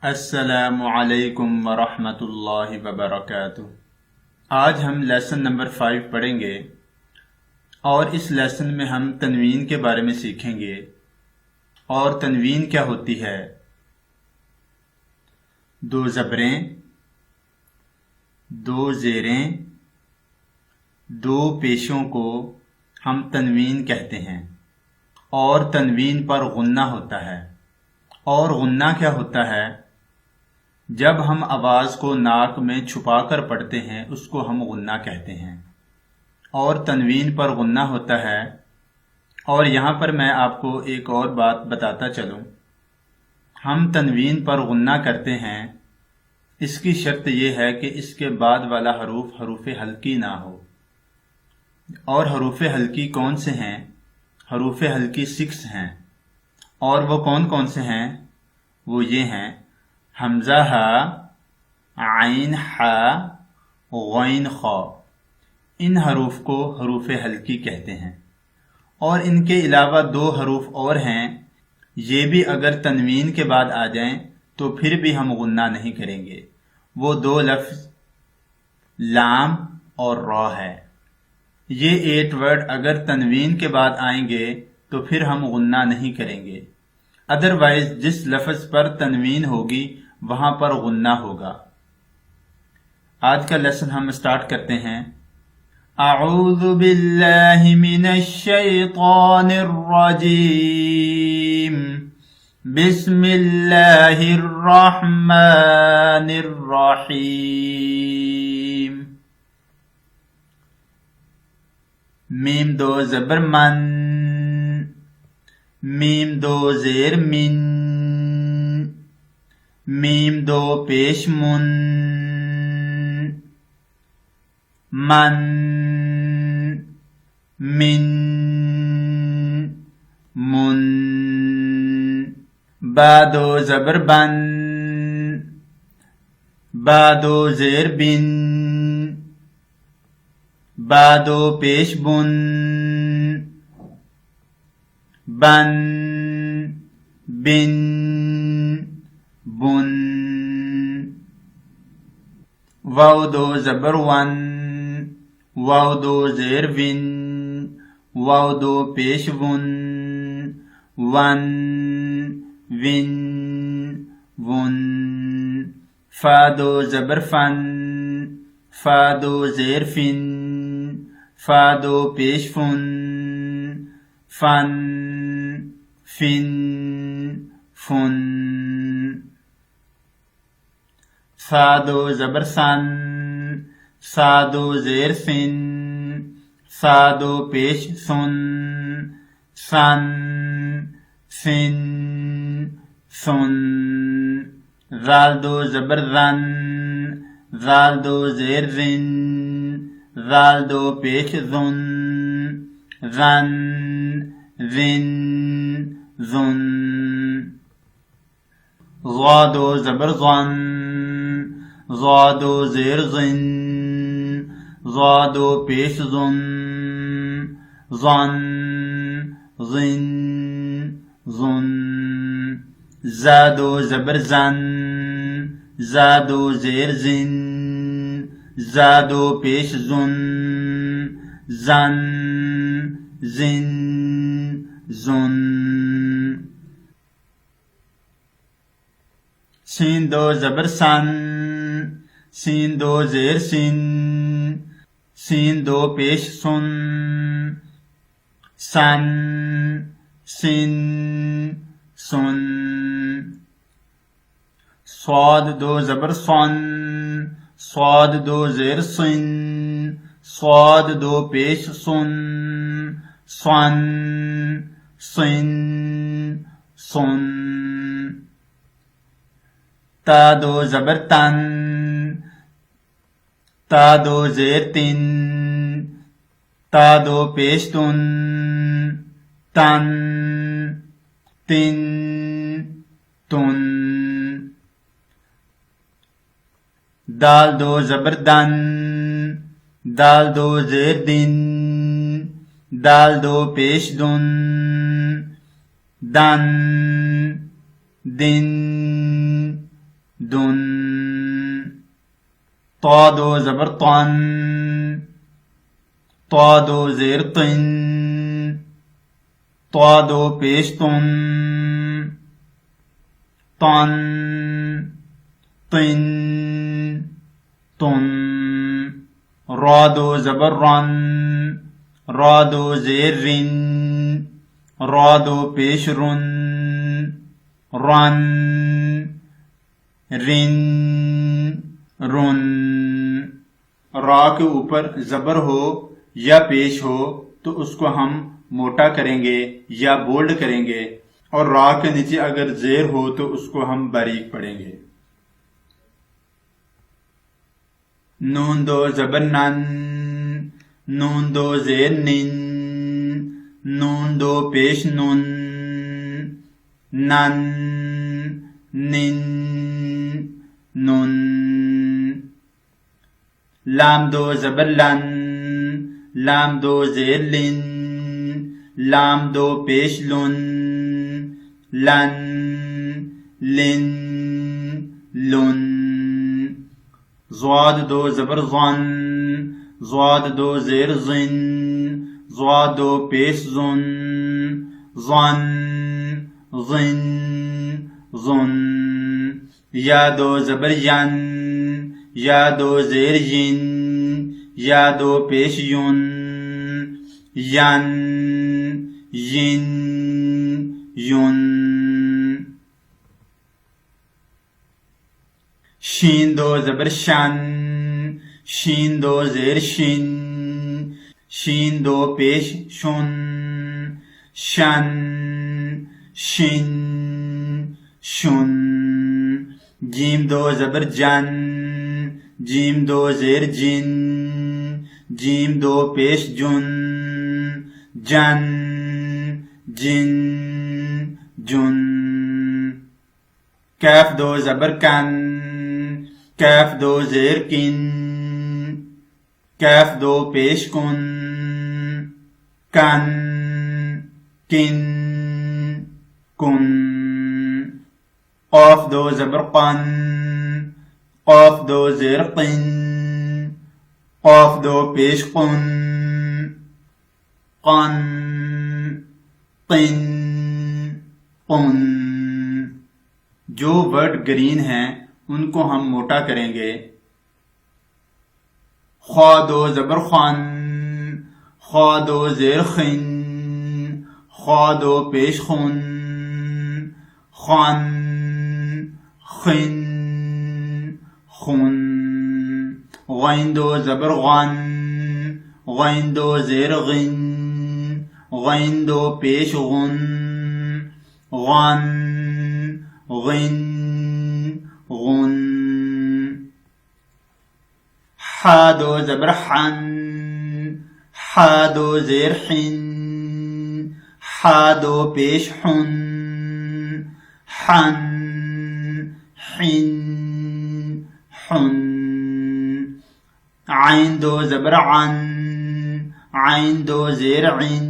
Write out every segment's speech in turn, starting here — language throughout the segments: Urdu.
السلام علیکم ورحمۃ اللہ وبرکاتہ۔ آج ہم لیسن نمبر 5 پڑھیں گے اور اس لیسن میں ہم تنوین کے بارے میں سیکھیں گے۔ اور تنوین کیا ہوتی ہے؟ دو زبریں، دو زیریں، دو پیشوں کو ہم تنوین کہتے ہیں، اور تنوین پر غنہ ہوتا ہے۔ اور غنہ کیا ہوتا ہے؟ جب ہم آواز کو ناک میں چھپا کر پڑھتے ہیں اس کو ہم غنہ کہتے ہیں، اور تنوین پر غنہ ہوتا ہے۔ اور یہاں پر میں آپ کو ایک اور بات بتاتا چلوں، ہم تنوین پر غنہ کرتے ہیں، اس کی شرط یہ ہے کہ اس کے بعد والا حروف حروف حلقی نہ ہو۔ اور حروف حلقی کون سے ہیں؟ حروف حلقی 6 ہیں، اور وہ کون کون سے ہیں؟ وہ یہ ہیں: حمزہ ہا، عین ہا، غین خا۔ ان حروف کو حروف حلقی کہتے ہیں۔ اور ان کے علاوہ 2 حروف اور ہیں، یہ بھی اگر تنوین کے بعد آ جائیں تو پھر بھی ہم غنہ نہیں کریں گے۔ وہ 2 لفظ لام اور را ہے۔ یہ 8 ورڈ اگر تنوین کے بعد آئیں گے تو پھر ہم غنہ نہیں کریں گے، ادروائز جس لفظ پر تنوین ہوگی وہاں پر غنہ ہوگا۔ آج کا لیسن ہم سٹارٹ کرتے ہیں۔ اعوذ باللہ من الشیطان الرجیم، بسم اللہ الرحمن الرحیم۔ میم 2 زبر من، میم 2 زیر من، میم 2 پیش من، من، من، من۔ با 2 زبر بن، با 2 زیر بن، با 2 پیش بن، بن، بن، بن۔ واو 2 زبر ون، واو 2 زیر ون، واو 2 پیش ون، ون، ون، ون۔ فا 2 زبر فن، فا 2 زیر فن، فا 2 پیش فن، فن، فن، فن۔ سا 2 زبر سن، سا 2 زیر سن، سا 2 پیش سن، سن، سن، سن۔ زال 2 زبر رن، زال 2 زیر رن، زال 2 پیش زن، زن، زن، زن۔ ضا 2 زبر ضن، ضا 2 زیر ضن، ضا 2 پیش ضن، ضن، ضن، ضن۔ زا 2 زبر زن، زا 2 زیر زن، زا 2 پیش زن، زن، زن، زن۔ سین 2 زبر سن، سین 2 زیر سن، سین 2 پیش سن، سن، سن، سن۔ صاد 2 زبر صن، صاد 2 زیر سن، صاد 2 پیش سن، صن، سن، سن۔ تا 2 زبر تن، تا 2 زیر تن، تا 2 پیش تن، تن، تن، تن۔ دال 2 زبر دن، دال 2 زیر دن، دال 2 پیش دن، دن، دن، دن طا دو زبر طن طا دو زیر طن طا دو پیش تن طن طن تن را دو زبر رن را دو زیر رن را دو پیش رن رن رن رن را کے اوپر زبر ہو یا پیش ہو تو اس کو ہم موٹا کریں گے یا بولڈ کریں گے، اور را کے نیچے اگر زیر ہو تو اس کو ہم باریک پڑھیں گے۔ نون دو زبر نن نون دو زیر نن نون دو پیش نن نن نن نن لام دو زبر لن لام دو زیر لن لام دو پیش لن لن لن لن ضاد دو زبر ظن ضاد دو زیر ظن ضاد دو پیش ظن ظن ظن ظن یا دو زبر ین یا دو زیر ین یا دو پیش یون ین ین یون شین دو زبر شن شین دو زیر شن شین دو پیش شن شن شن شن جیم دو زبر جن جیم دو زیر جن جیم دو پیش جن جن جن جن کیف دو زبر کن کیف دو زیر کن کیف دو پیش کن کن کن کن قاف دو زبر قن قاف دو زیر قن قاف دو پیش قن قن قن قن جو ورڈ گرین ہیں ان کو ہم موٹا کریں گے۔ خوا دو زبر خن خوا دو زیر خن خوا دو پیش خن خن خن خن غین دو زبر غن غین دو زیر غن غین دو پیش غن غن غن غن حا دو زبر حن حا دو زیر حن حا دو پیش حن حن حن حن عین دو زبر عن عین دو زیر عن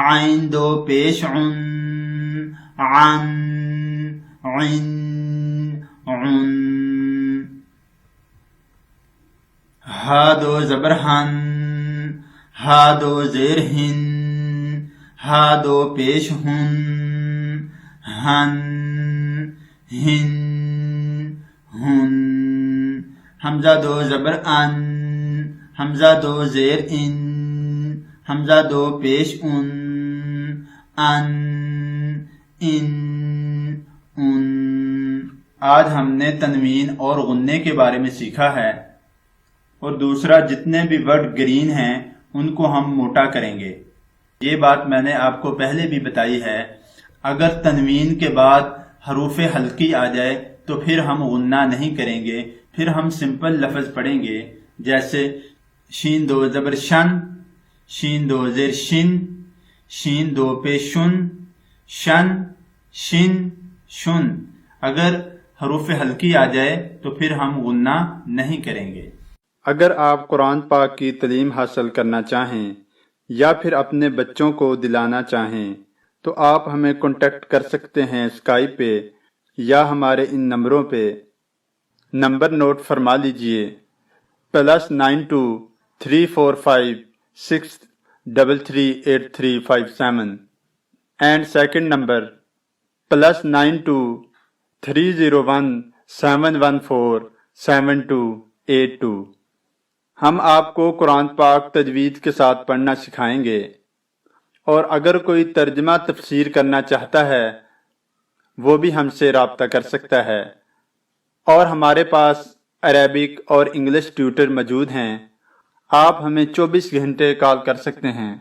عین دو پیش عن عن عن عن ہا دو زبر ہن ہا دو زیر ہن ہا دو پیش ہن ہن ہن ہن حمزہ دو زبر ان حمزہ دو زیر ان حمزہ دو پیش ان ان ان ان آج ہم نے تنوین اور غنّے کے بارے میں سیکھا ہے، اور دوسرا جتنے بھی ورڈ گرین ہیں ان کو ہم موٹا کریں گے۔ یہ بات میں نے آپ کو پہلے بھی بتائی ہے، اگر تنوین کے بعد حروف حلقی آ جائے تو پھر ہم غنّہ نہیں کریں گے، پھر ہم سمپل لفظ پڑھیں گے، جیسے شین دو زبر شن شین دو زیر شن شین دو پہ شن شن شن شن۔ اگر حروف حلقی آ جائے تو پھر ہم غنّہ نہیں کریں گے۔ اگر آپ قرآن پاک کی تعلیم حاصل کرنا چاہیں یا پھر اپنے بچوں کو دلانا چاہیں تو آپ ہمیں کانٹیکٹ کر سکتے ہیں اسکائپ پہ یا ہمارے ان نمبروں پہ نمبر نوٹ فرما لیجئے +923456338357 اینڈ سیکنڈ نمبر +923017147282۔ ہم آپ کو قرآن پاک تجوید کے ساتھ پڑھنا سکھائیں گے، اور اگر کوئی ترجمہ تفسیر کرنا چاہتا ہے وہ بھی ہم سے رابطہ کر سکتا ہے، اور ہمارے پاس عربک اور انگلش ٹیوٹر موجود ہیں۔ آپ ہمیں 24 گھنٹے کال کر سکتے ہیں۔